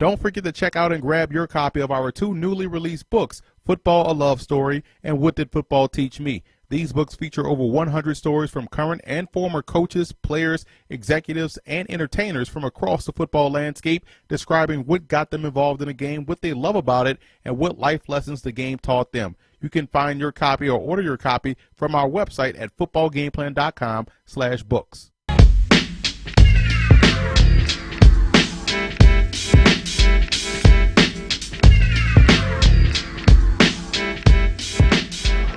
Don't forget to check out and grab your copy of our 2 newly released books, Football, A Love Story, and What Did Football Teach Me? These books feature over 100 stories from current and former coaches, players, executives, and entertainers from across the football landscape, describing what got them involved in the game, what they love about it, and what life lessons the game taught them. You can find your copy or order your copy from our website at footballgameplan.com/books.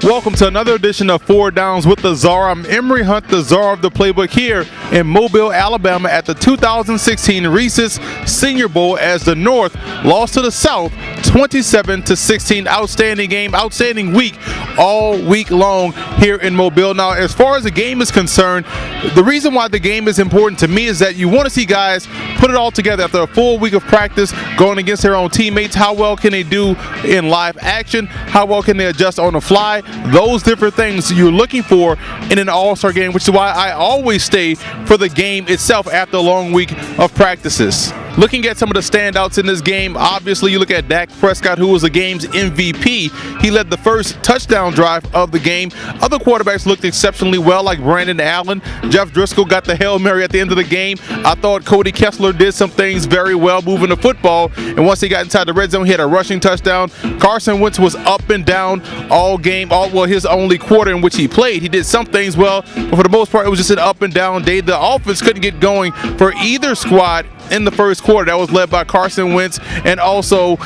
Welcome to another edition of 4 Downs with the Czar. I'm Emory Hunt, the Czar of the Playbook, here in Mobile, Alabama at the 2016 Reese's Senior Bowl as the North lost to the South 27-16. Outstanding game, outstanding week, all week long here in Mobile. Now, as far as the game is concerned, the reason why the game is important to me is that you want to see guys put it all together after a full week of practice going against their own teammates. How well can they do in live action? How well can they adjust on the fly? Those different things you're looking for in an all-star game, which is why I always stay for the game itself after a long week of practices. Looking at some of the standouts in this game, obviously you look at Dak Prescott, who was the game's MVP. He led the first touchdown drive of the game. Other quarterbacks looked exceptionally well, like Brandon Allen. Jeff Driscoll got the Hail Mary at the end of the game. I thought Cody Kessler did some things very well moving the football, and once he got inside the red zone, he had a rushing touchdown. Carson Wentz was up and down all game, his only quarter in which he played. He did some things well, but for the most part, it was just an up and down day. The offense couldn't get going for either squad in the first quarter. That was led by Carson Wentz and also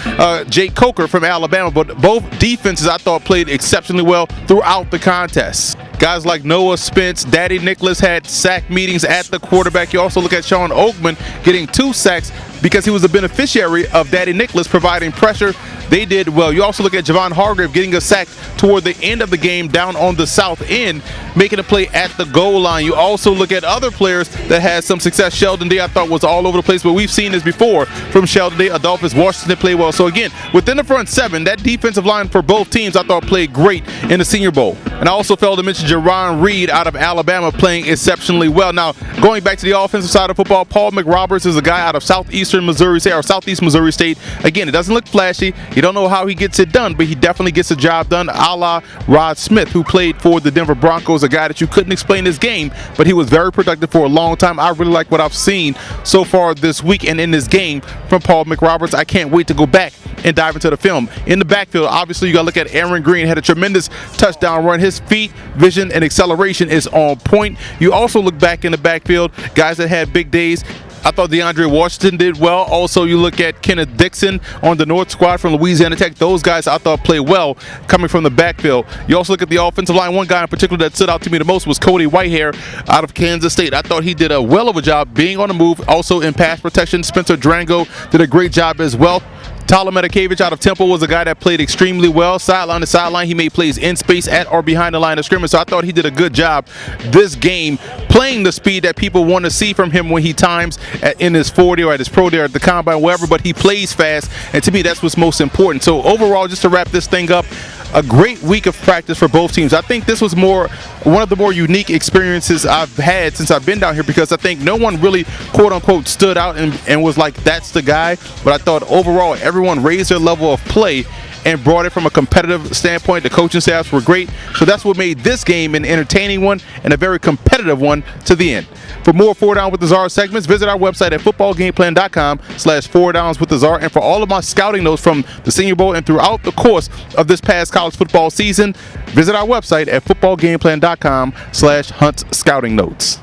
Jake Coker from Alabama, but both defenses I thought played exceptionally well throughout the contest. Guys like Noah Spence, Daddy Nicholas had sack meetings at the quarterback. You also look at Sean Oakman getting 2 sacks because he was a beneficiary of Daddy Nicholas providing pressure. They did well. You also look at Javon Hargrave getting a sack toward the end of the game down on the south end, making a play at the goal line. You also look at other players that had some success. Sheldon Day I thought was all over the place, but we've seen this before from Sheldon Day. Adolphus Washington played well. So again, within the front 7, that defensive line for both teams I thought played great in the Senior Bowl. And I also failed to mention Jerron Reed out of Alabama playing exceptionally well. Now, going back to the offensive side of football, Paul McRoberts is a guy out of Southeast Missouri State. Again, it doesn't look flashy. You don't know how he gets it done, but he definitely gets the job done, a la Rod Smith, who played for the Denver Broncos, a guy that you couldn't explain his game, but he was very productive for a long time. I really like what I've seen so far this week and in this game from Paul McRoberts. I can't wait to go back and dive into the film. In the backfield, obviously, you got to look at Aaron Green. Had a tremendous touchdown run. His feet, vision, and acceleration is on point. You also look back in the backfield, guys that had big days. I thought DeAndre Washington did well. Also, you look at Kenneth Dixon on the North squad from Louisiana Tech. Those guys I thought played well coming from the backfield. You also look at the offensive line. One guy in particular that stood out to me the most was Cody Whitehair out of Kansas State. I thought he did a well of a job being on the move. Also in pass protection, Spencer Drango did a great job as well. Tyler Medikevich out of Temple was a guy that played extremely well. Sideline to sideline, he made plays in space at or behind the line of scrimmage. So I thought he did a good job this game playing the speed that people want to see from him when he times in his 40 or at his pro day or at the combine, wherever, but he plays fast. And to me, that's what's most important. So overall, just to wrap this thing up, a great week of practice for both teams. I think this was one of the more unique experiences I've had since I've been down here, because I think no one really, quote unquote, stood out and was like, that's the guy. But I thought overall everyone raised their level of play and brought it from a competitive standpoint. The coaching staffs were great. So that's what made this game an entertaining one and a very competitive one to the end. For more 4 Down with the Czar segments, visit our website at footballgameplan.com/4 Downs with the Czar. And for all of my scouting notes from the Senior Bowl and throughout the course of this past college football season, visit our website at footballgameplan.com/Hunt Scouting Notes.